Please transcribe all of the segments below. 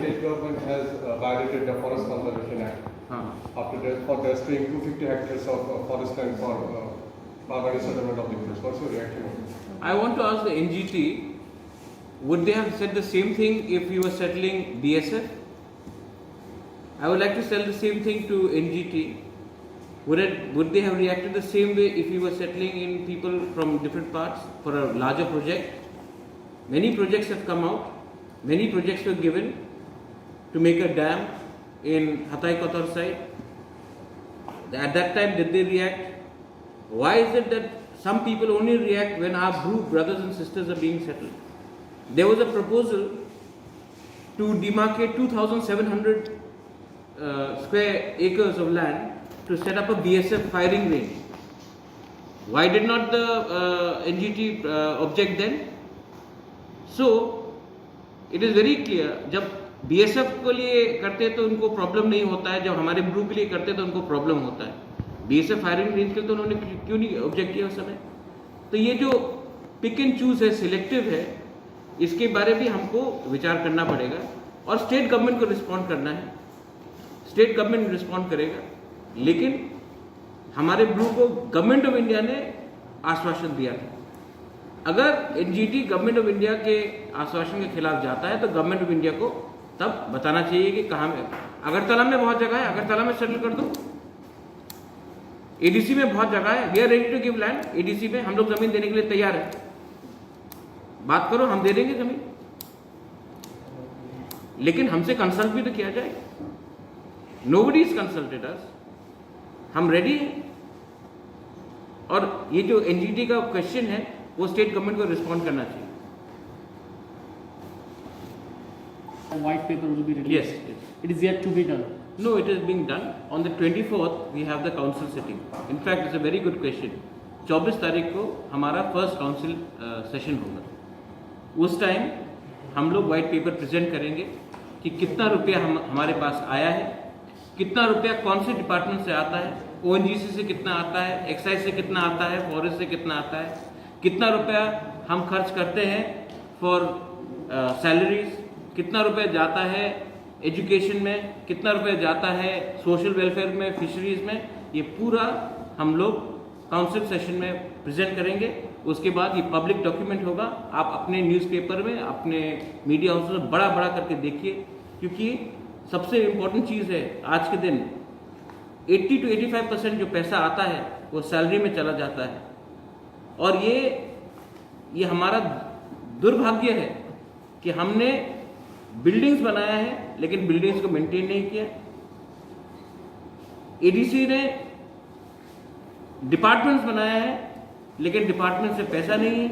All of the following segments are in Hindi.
State government has violated the Forest Conservation Act for destroying 250 hectares of forest land for Marwari settlement of the forest. What's your reaction on this? I want to ask the NGT, would they have said the same thing if we were settling BSF? I would like to tell the same thing to NGT. Would they have reacted the same way if we were settling in people from different parts for a larger project? Many projects have come out. Many projects were given to make a dam in Hatay Kotar side. At that time, did they react? Why is it that some people only react when our brothers and sisters are being settled? There was a proposal to demarcate 2,700 square acres of land to set up a BSF firing range. Why did not the NGT object then? So, it is very clear, जब BSF के लिए करते तो उनको प्रॉब्लम नहीं होता है, जब हमारे ब्रू के लिए करते तो उनको प्रॉब्लम होता है. BSF फायरिंग रेंज के तो उन्होंने क्यों नहीं ऑब्जेक्ट किया उस समय? तो ये जो पिक एंड चूज है, सिलेक्टिव है, इसके बारे में हमको विचार करना पड़ेगा और स्टेट गवर्नमेंट को रिस्पॉन्ड करना है. स्टेट गवर्नमेंट रिस्पॉन्ड करेगा, लेकिन हमारे ब्रू को गवर्नमेंट ऑफ इंडिया ने आश्वासन दिया था. अगर एनजीटी गवर्नमेंट ऑफ इंडिया के आश्वासन के खिलाफ जाता है तो गवर्नमेंट ऑफ इंडिया को तब बताना चाहिए कि कहाँ में. अगरतला में बहुत जगह है, अगरतला में सेटल कर दो. एडीसी में बहुत जगह है, we are ready to give land. ADC में हम लोग जमीन देने के लिए तैयार है. बात करो, हम दे देंगे जमीन, लेकिन हमसे कंसल्ट भी तो किया जाए. नोबडी इज कंसल्टेड अस. हम रेडी हैं. और ये जो एनजीटी का क्वेश्चन है वो स्टेट गवर्नमेंट को रिस्पॉन्ड करना चाहिए. White paper will be released. Yes. It is yet to be done. No, it is being done. On the 24th, we have the council sitting. In fact, it's a very good question. 24 तारीख को हमारा फर्स्ट काउंसिल सेशन होगा. उस टाइम हम लोग वाइट पेपर प्रेजेंट करेंगे कि कितना रुपया हमारे पास आया है, कितना रुपया कौन से डिपार्टमेंट से आता है, ओएनजीसी से कितना आता है, एक्साइज से कितना आता है, फॉरेस्ट से कितना आता है, कितना रुपया हम खर्च करते हैं फॉर सैलरीज, कितना रुपया जाता है एजुकेशन में, कितना रुपया जाता है सोशल वेलफेयर में, फिशरीज में. ये पूरा हम लोग काउंसिल सेशन में प्रेजेंट करेंगे. उसके बाद ये पब्लिक डॉक्यूमेंट होगा. आप अपने न्यूज़पेपर में, अपने मीडिया हाउस में बड़ा बड़ा करके देखिए, क्योंकि सबसे इम्पोर्टेंट चीज़ है आज के दिन 80 to 85% जो पैसा आता है वो सैलरी में चला जाता है. और ये हमारा दुर्भाग्य है कि हमने बिल्डिंग्स बनाया है लेकिन बिल्डिंग्स को मेंटेन नहीं किया. एडीसी ने डिपार्टमेंट्स बनाया है लेकिन डिपार्टमेंट से पैसा नहीं है.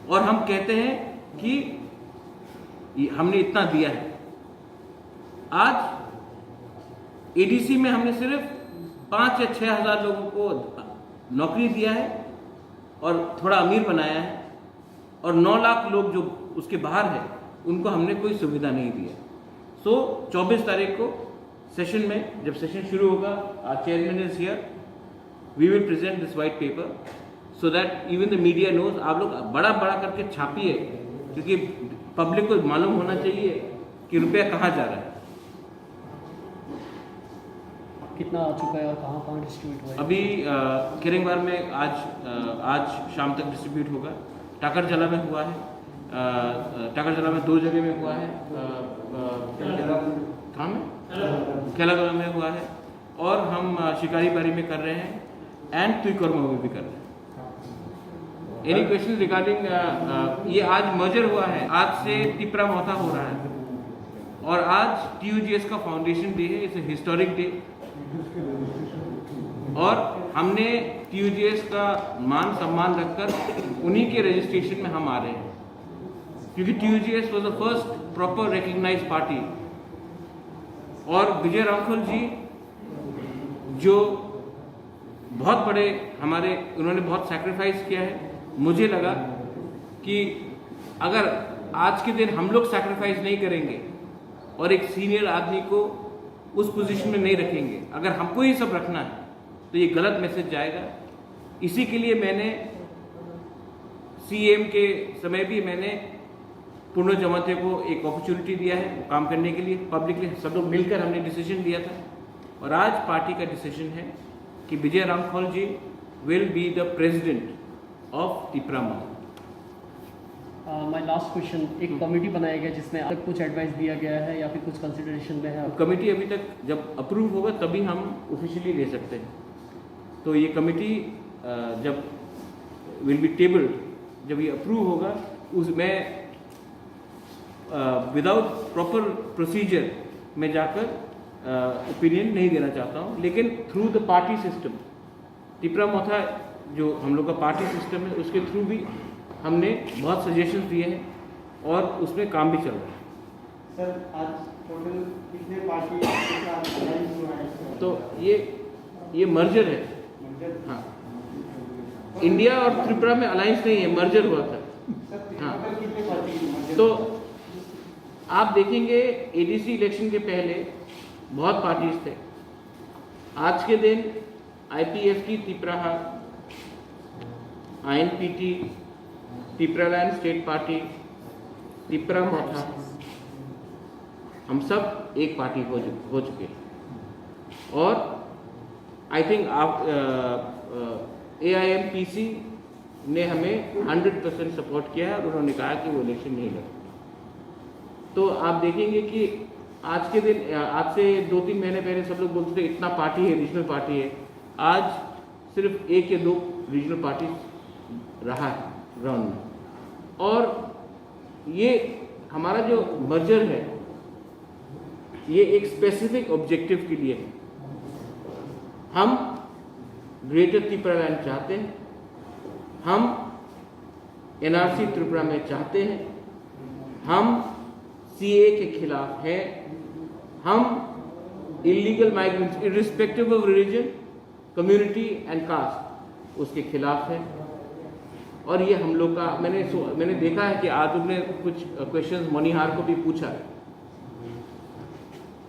और हम कहते हैं कि हमने इतना दिया है. आज एडीसी में हमने सिर्फ 5 या 6 हज़ार लोगों को नौकरी दिया है और थोड़ा अमीर बनाया है, और 9 लाख लोग जो उसके बाहर है उनको हमने कोई सुविधा नहीं दिया. सो 24 तारीख को सेशन में, जब सेशन शुरू होगा, our chairman is here, we will present this white paper so that even the media knows. आप लोग बड़ा बड़ा करके छापिए, क्योंकि पब्लिक को मालूम होना चाहिए कि रुपया कहाँ जा रहा है. कितना आ चुका है और कहाँ कहाँ डिस्ट्रीब्यूट हुआ है? अभी किरंगवार में आज शाम तक डिस्ट्रीब्यूट होगा. टाकरजला में हुआ है, टाकरजला में 2 जगह में हुआ है, कहाँ में, केलागला में हुआ है, और हम शिकारीबारी में कर रहे हैं एंड तुईकोरमा में भी कर रहे हैं. एनी क्वेश्चन रिगार्डिंग ये आज मर्जर हुआ है, आज से तिपरा मौता हो रहा है, और आज TUGS का फाउंडेशन डे है. इट्स ए हिस्टोरिक डे, और हमने TUGS का मान सम्मान रखकर उन्हीं के रजिस्ट्रेशन में हम आ रहे हैं, क्योंकि TUGS was the first proper recognized party. और विजय रामफल जी जो बहुत बड़े हमारे, उन्होंने बहुत सैक्रिफाइस किया है. मुझे लगा कि अगर आज के दिन हम लोग सैक्रिफाइस नहीं करेंगे और एक सीनियर आदमी को उस पोजीशन में नहीं रखेंगे, अगर हमको ये सब रखना है तो ये गलत मैसेज जाएगा. इसी के लिए मैंने CM के समय भी मैंने पूर्ण जमाते को एक अपॉर्चुनिटी दिया है काम करने के लिए पब्लिकली, सब लोग मिलकर हमने डिसीजन लिया था और आज पार्टी का डिसीजन है कि Vijay Ramkhol ji will be the president of Tripura माउंट। माय लास्ट क्वेश्चन, एक कमेटी बनाया गया जिसमें अब तक कुछ एडवाइस दिया गया है या फिर कुछ कंसिडरेशन में है? कमेटी अभी तक जब अप्रूव होगा तभी हम ऑफिशियली ले सकते हैं। तो ये कमेटी जब विल बी टेबल्ड, जब ये अप्रूव होगा उसमें विदाउट प्रॉपर प्रोसीजर में जाकर ओपिनियन नहीं देना चाहता हूँ, लेकिन through the party system, Tripura Motha जो हम लोग का पार्टी सिस्टम है उसके थ्रू भी हमने बहुत सजेशंस दिए हैं और उसमें काम भी चल रहा है। सर आज टोटल कितने पार्टी के साथ अलायंस हुआ है? तो ये मर्जर है। हाँ, इंडिया और त्रिपुरा में अलायंस नहीं है, मर्जर हुआ था। हाँ, कितने पार्टी? तो आप देखेंगे एडीसी इलेक्शन के पहले बहुत पार्टीज थे। आज के दिन IPFT Tripura, INPT, Tripuraland state party, Tripura Motha, हम सब एक पार्टी हो चुके हैं। और आई थिंक आप AIMPC ने हमें 100% सपोर्ट किया है और उन्होंने कहा कि वो इलेक्शन नहीं लड़े। तो आप देखेंगे कि आज के दिन, आज से 2-3 महीने पहले सब लोग बोलते थे इतना पार्टी है, रीजनल पार्टी है। आज सिर्फ 1 या 2 रीजनल पार्टी रहा है ग्राउंड में। और ये हमारा जो मर्जर है ये एक स्पेसिफिक ऑब्जेक्टिव के लिए है। हम ग्रेटर त्रिपुरालैंड चाहते हैं, हम NRC त्रिपुरा में चाहते हैं, हम CA के खिलाफ है, हम illegal migrants irrespective of religion, community and caste उसके खिलाफ है। और ये हम लोग का मैंने देखा है कि आज तुमने कुछ क्वेश्चंस मनीहार को भी पूछा है।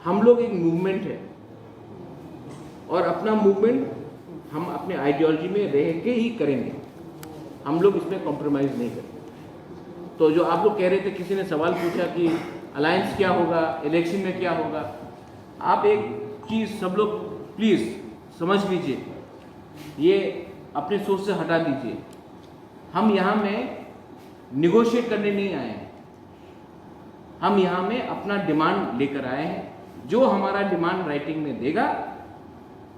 हम लोग एक मूवमेंट है और अपना मूवमेंट हम अपने आइडियोलॉजी में रह के ही करेंगे, हम लोग इसमें कॉम्प्रोमाइज़ नहीं करेंगे। तो जो आप लोग कह रहे थे, किसी ने सवाल पूछा कि अलायंस क्या होगा, इलेक्शन में क्या होगा, आप एक चीज़ सब लोग प्लीज़ समझ लीजिए, ये अपने सोच से हटा दीजिए। हम यहाँ में निगोशिएट करने नहीं आए हैं, हम यहाँ में अपना डिमांड लेकर आए हैं। जो हमारा डिमांड राइटिंग में देगा,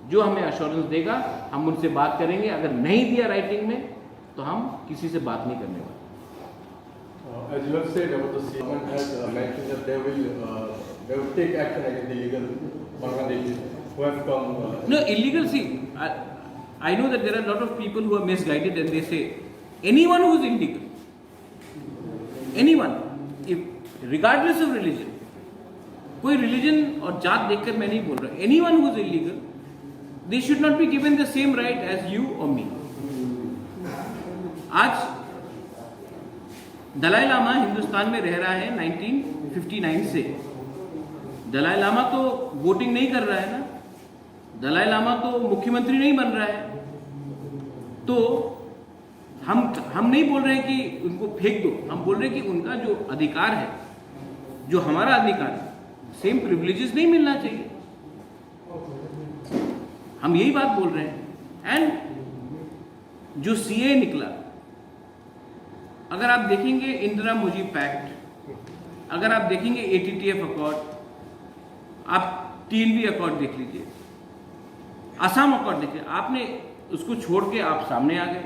जो हमें अश्योरेंस देगा, हम उनसे बात करेंगे। अगर नहीं दिया राइटिंग में तो हम किसी से बात नहीं करने वाले। As you have said about the government has mentioned that they will take action against the illegal Bangladeshis who have come. No, illegal. See, I know that there are a lot of people who are misguided and they say anyone who is illegal, anyone, if regardless of religion, कोई रिलीजन और जात देखकर मैं नहीं बोल रहा, anyone who is illegal, they should not be given the same right as you or me. आज दलाई लामा हिंदुस्तान में रह रहा है 1959 से। दलाई लामा तो वोटिंग नहीं कर रहा है ना, दलाई लामा तो मुख्यमंत्री नहीं बन रहा है। तो हम नहीं बोल रहे कि उनको फेंक दो, हम बोल रहे कि उनका जो अधिकार है, जो हमारा अधिकार है, सेम प्रिविलेजेस नहीं मिलना चाहिए। हम यही बात बोल रहे हैं। एंड जो CA निकला, अगर आप देखेंगे इंदिरा मुजीब पैक्ट, अगर आप देखेंगे ATTF अकॉर्ड, आप TNV अकॉर्ड देख लीजिए, असम अकॉर्ड देखिए, आपने उसको छोड़ के आप सामने आ गए।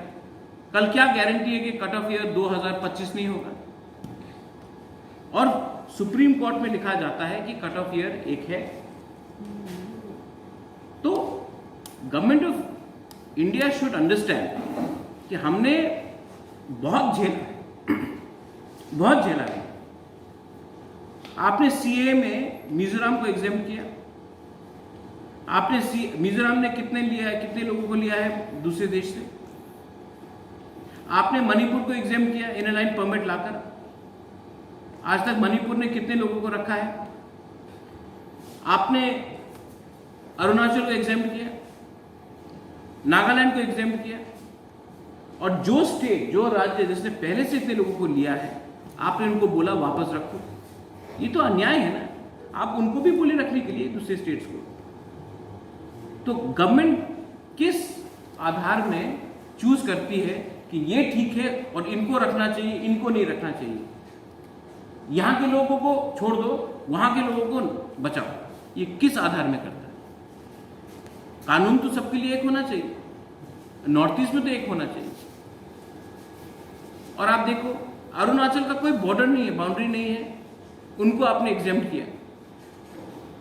कल क्या गारंटी है कि कट ऑफ ईयर 2025 नहीं होगा? और सुप्रीम कोर्ट में लिखा जाता है कि कट ऑफ ईयर एक है। तो government of India should understand कि हमने बहुत झेला है। आपने CA में मिजोरम को एग्जाम किया, आपने मिजोरम ने कितने लिया है, कितने लोगों को लिया है दूसरे देश से। आपने मणिपुर को एग्जाम किया इन लाइन परमिट लाकर, आज तक मणिपुर ने कितने लोगों को रखा है। आपने अरुणाचल को एग्जाम किया, नागालैंड को एग्जाम किया, और जो स्टेट, जो राज्य जिसने पहले से इतने लोगों को लिया है आपने उनको बोला वापस रखो, ये तो अन्याय है ना। आप उनको भी बोले रखने के लिए दूसरे स्टेट्स को। तो गवर्नमेंट किस आधार में चूज करती है कि ये ठीक है और इनको रखना चाहिए, इनको नहीं रखना चाहिए? यहां के लोगों को छोड़ दो, वहां के लोगों को बचाओ, ये किस आधार में करता है? कानून तो सबके लिए एक होना चाहिए, नॉर्थ ईस्ट में तो एक होना चाहिए। और आप देखो अरुणाचल का कोई बॉर्डर नहीं है, बाउंड्री नहीं है, उनको आपने एग्जेम्प्ट किया।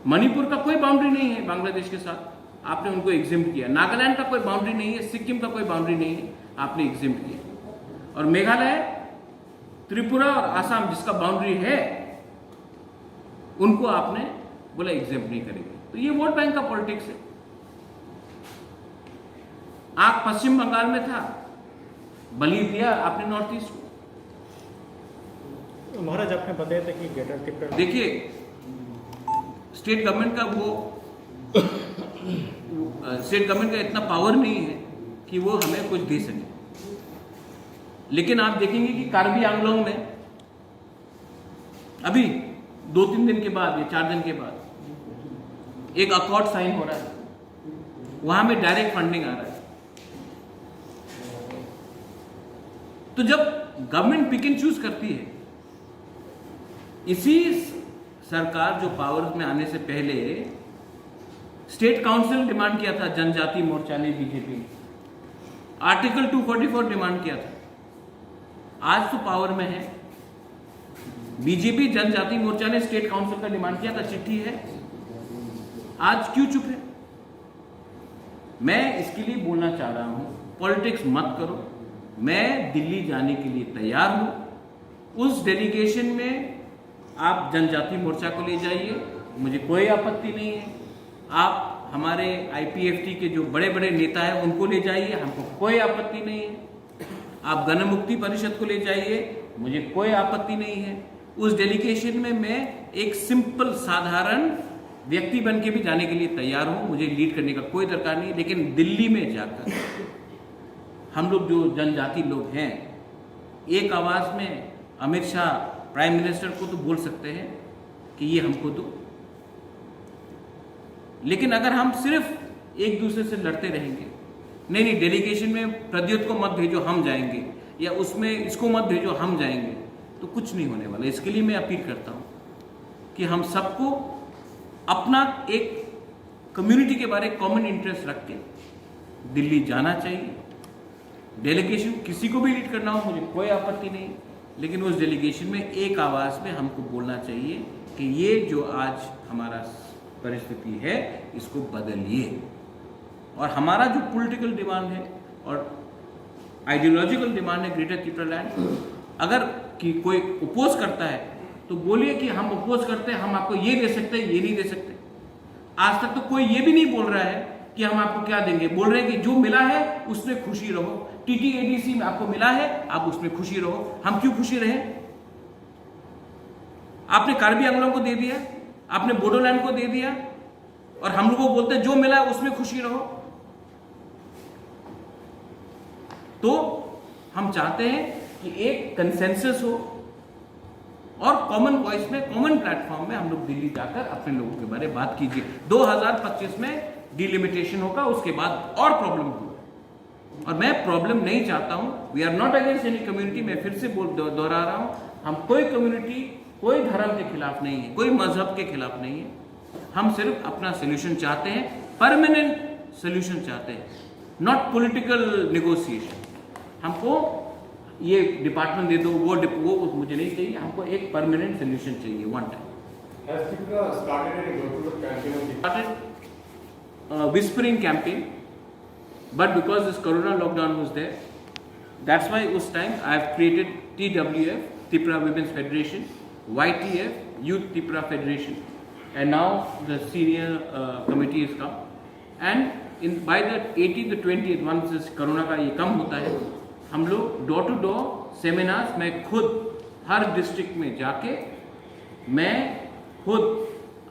मणिपुर का कोई बाउंड्री नहीं है बांग्लादेश के साथ, आपने उनको एग्जेम्प्ट किया। नागालैंड का कोई बाउंड्री नहीं है, सिक्किम का कोई बाउंड्री नहीं है, आपने एग्जेम्प्ट किया। और मेघालय, त्रिपुरा और आसाम जिसका बाउंड्री है, उनको आपने बोला एग्जेम्प्ट नहीं करेंगे। तो ये वोट बैंक का पॉलिटिक्स है। आप पश्चिम बंगाल में था, बलि दिया आपने नॉर्थ ईस्ट को। महाराज आपने बताया था कि ग्रेटर त्रिपुरा, देखिए स्टेट गवर्नमेंट का इतना पावर नहीं है कि वो हमें कुछ दे सके। लेकिन आप देखेंगे कि कार्बी आंगलोंग में अभी 2-3 दिन के बाद या 4 दिन के बाद एक अकॉर्ड साइन हो रहा है, वहां में डायरेक्ट फंडिंग आ रहा है। तो जब गवर्नमेंट पिक एंड चूज करती है, इसी सरकार जो पावर में आने से पहले स्टेट काउंसिल डिमांड किया था, जनजाति मोर्चा ने, बीजेपी आर्टिकल 244 डिमांड किया था। आज तो पावर में है बीजेपी, जनजाति मोर्चा ने स्टेट काउंसिल का डिमांड किया था, चिट्ठी है, आज क्यों चुप है? मैं इसके लिए बोलना चाह रहा हूं, पॉलिटिक्स मत करो। मैं दिल्ली जाने के लिए तैयार हूं। उस डेलीगेशन में आप जनजाति मोर्चा को ले जाइए, मुझे कोई आपत्ति नहीं है। आप हमारे IPFT के जो बड़े बड़े नेता हैं उनको ले जाइए, हमको कोई आपत्ति नहीं है। आप गण मुक्ति परिषद को ले जाइए, मुझे कोई आपत्ति नहीं है। उस डेलीगेशन में मैं एक सिंपल साधारण व्यक्ति बन के भी जाने के लिए तैयार हूं, मुझे लीड करने का कोई दरकार नहीं। लेकिन दिल्ली में जाकर हम लोग जो जनजाति लोग हैं, एक आवाज में अमित शाह प्राइम मिनिस्टर को तो बोल सकते हैं कि ये हमको दो, लेकिन अगर हम सिर्फ एक दूसरे से लड़ते रहेंगे, नहीं डेलीगेशन में प्रद्युत को मत भेजो हम जाएंगे, या उसमें इसको मत भेजो हम जाएंगे, तो कुछ नहीं होने वाला। इसके लिए मैं अपील करता हूं कि हम सबको अपना एक कम्युनिटी के बारे में कॉमन इंटरेस्ट रख के दिल्ली जाना चाहिए। डेलीगेशन किसी को भी लीड करना हो, मुझे कोई आपत्ति नहीं, लेकिन उस डेलीगेशन में एक आवाज में हमको बोलना चाहिए कि ये जो आज हमारा परिस्थिति है इसको बदलिए। और हमारा जो पॉलिटिकल डिमांड है और आइडियोलॉजिकल डिमांड है ग्रेटर त्रिपुरा लैंड, अगर कि कोई अपोज करता है तो बोलिए कि हम अपोज करते हैं, हम आपको ये दे सकते हैं, ये नहीं दे सकते। आज तक तो कोई ये भी नहीं बोल रहा है कि हम आपको क्या देंगे, बोल रहे हैं कि जो मिला है उसमें खुशी रहो। TTADC में आपको मिला है, आप उसमें खुशी रहो। हम क्यों खुशी रहे? आपने कार्बी आंगलों को दे दिया, आपने बोडोलैंड को दे दिया, और हम लोग को बोलते हैं जो मिला है उसमें खुशी रहो। तो हम चाहते हैं कि एक कंसेंसस हो और कॉमन वॉइस में, कॉमन प्लेटफॉर्म में हम लोग दिल्ली जाकर अपने लोगों के बारे में बात कीजिए। 2025 में डिलिमिटेशन होगा, उसके बाद और प्रॉब्लम होगा, और मैं प्रॉब्लम नहीं चाहता हूं। We are not against any community, मैं फिर से दोहरा रहा हूं, हम कोई कम्युनिटी, कोई धर्म के खिलाफ नहीं है, कोई मजहब के खिलाफ नहीं है। हम सिर्फ अपना सोल्यूशन चाहते हैं, परमानेंट सोल्यूशन चाहते हैं, नॉट पॉलिटिकल नेगोशिएशन। हमको ये डिपार्टमेंट दे दो, वो मुझे नहीं चाहिए, हमको एक परमानेंट सोल्यूशन चाहिए, one time. Whispering campaign, but because this corona lockdown was there, that's why उस time I have created TWF, Tripura Women's Federation, YTF, Youth Tripura Federation, and now the senior committee is come, and by the 18th to 20th, once this corona का ये कम होता है, हम लोग डोर टू डोर सेमिनार्स, मैं खुद हर डिस्ट्रिक्ट में जाके मैं खुद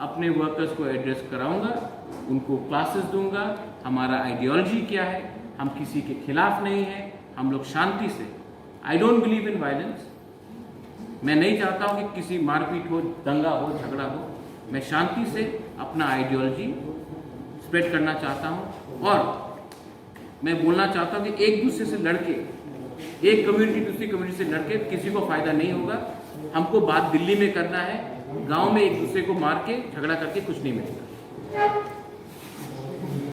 अपने वर्कर्स को एड्रेस कराऊंगा, उनको क्लासेस दूंगा, हमारा आइडियोलॉजी क्या है, हम किसी के खिलाफ नहीं है, हम लोग शांति से, I don't believe in violence, मैं नहीं चाहता हूँ कि किसी मारपीट हो, दंगा हो, झगड़ा हो। मैं शांति से अपना आइडियोलॉजी स्प्रेड करना चाहता हूँ और मैं बोलना चाहता हूँ कि एक दूसरे से लड़के, एक कम्युनिटी दूसरी कम्युनिटी से लड़के किसी को फायदा नहीं होगा। हमको बात दिल्ली में करना है, गांव में एक दूसरे को मार के झगड़ा करके कुछ नहीं मिलेगा।